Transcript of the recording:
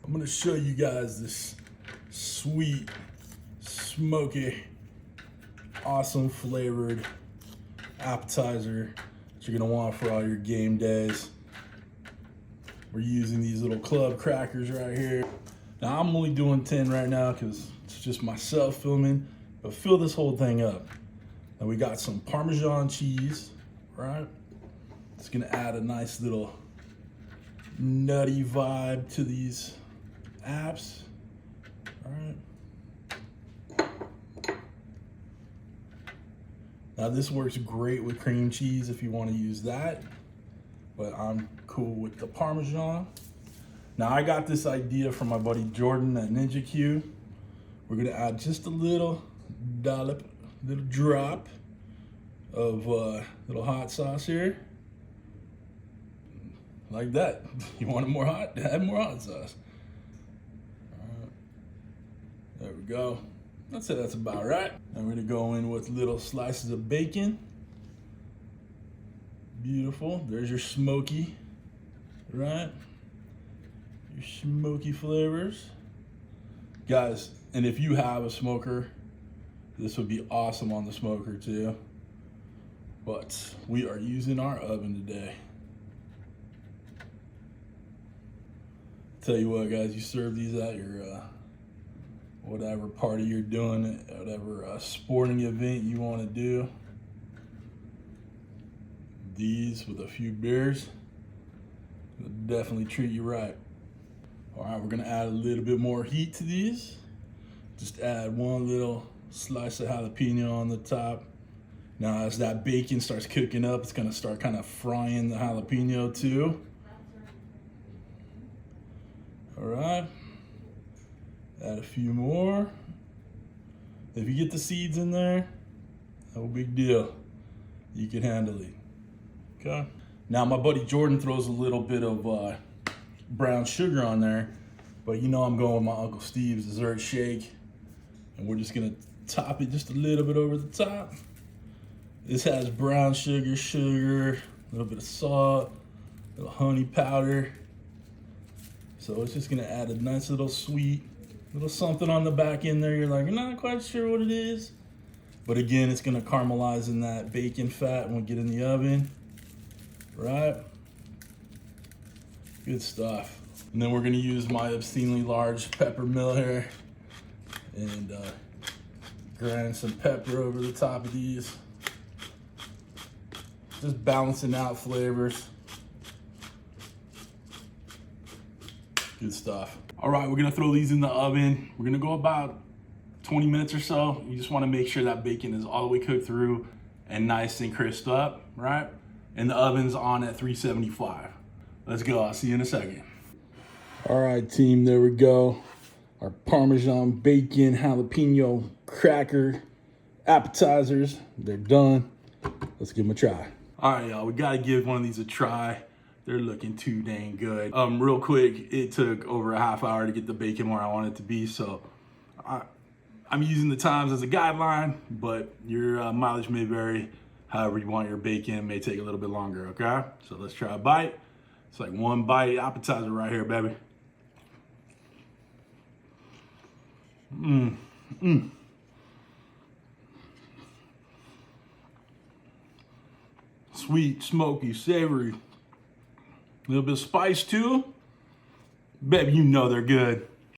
I'm gonna show you guys this sweet, smoky, awesome flavored appetizer that you're gonna want for all your game days. We're using these little club crackers right here. Now I'm only doing 10 right now because it's just myself filming, but fill this whole thing up. And we got some Parmesan cheese, right? It's gonna add a nice little nutty vibe to these apps, all right? Now this works great with cream cheese if you want to use that, but I'm cool with the Parmesan. Now I got this idea from my buddy Jordan at Ninja Q. We're gonna add just a little dollop, little drop of little hot sauce here. Like that. You want it more hot? Add more hot sauce. There we go. I'd say that's about right. And we're gonna go in with little slices of bacon. Beautiful. There's your smoky, right? Your smoky flavors. Guys, and if you have a smoker, this would be awesome on the smoker too. But we are using our oven today. Tell you what, guys, you serve these at your whatever party you're doing, whatever sporting event you want to do. These with a few beers will definitely treat you right. All right, we're gonna add a little bit more heat to these. Just add one little slice of jalapeno on the top. Now, as that bacon starts cooking up, it's gonna start kind of frying the jalapeno too. All right, add a few more. If you get the seeds in there, no big deal. You can handle it, okay? Now, my buddy Jordan throws a little bit of brown sugar on there, but you know I'm going with my Uncle Steve's dessert shake, and we're just gonna top it just a little bit over the top. This has brown sugar, a little bit of salt, a little honey powder. So it's just gonna add a nice little sweet, little something on the back end there. You're like, I'm not quite sure what it is. But again, it's gonna caramelize in that bacon fat when we get in the oven, right? Good stuff. And then we're gonna use my obscenely large pepper mill here and grind some pepper over the top of these. Just balancing out flavors. Good stuff. All right, we're gonna throw these in the oven. We're gonna go about 20 minutes or so. You just wanna make sure that bacon is all the way cooked through and nice and crisped up, right? And the oven's on at 375. Let's go, I'll see you in a second. All right, team, there we go. Our Parmesan bacon jalapeno cracker appetizers, they're done. Let's give them a try. All right, y'all, we gotta give one of these a try. They're looking too dang good. Real quick, it took over a half hour to get the bacon where I want it to be, so I'm using the times as a guideline, but your mileage may vary. However you want your bacon, it may take a little bit longer, okay? So let's try a bite. It's like one bite appetizer right here, baby. Sweet, smoky, savory. A little bit of spice too. Baby, you know they're good.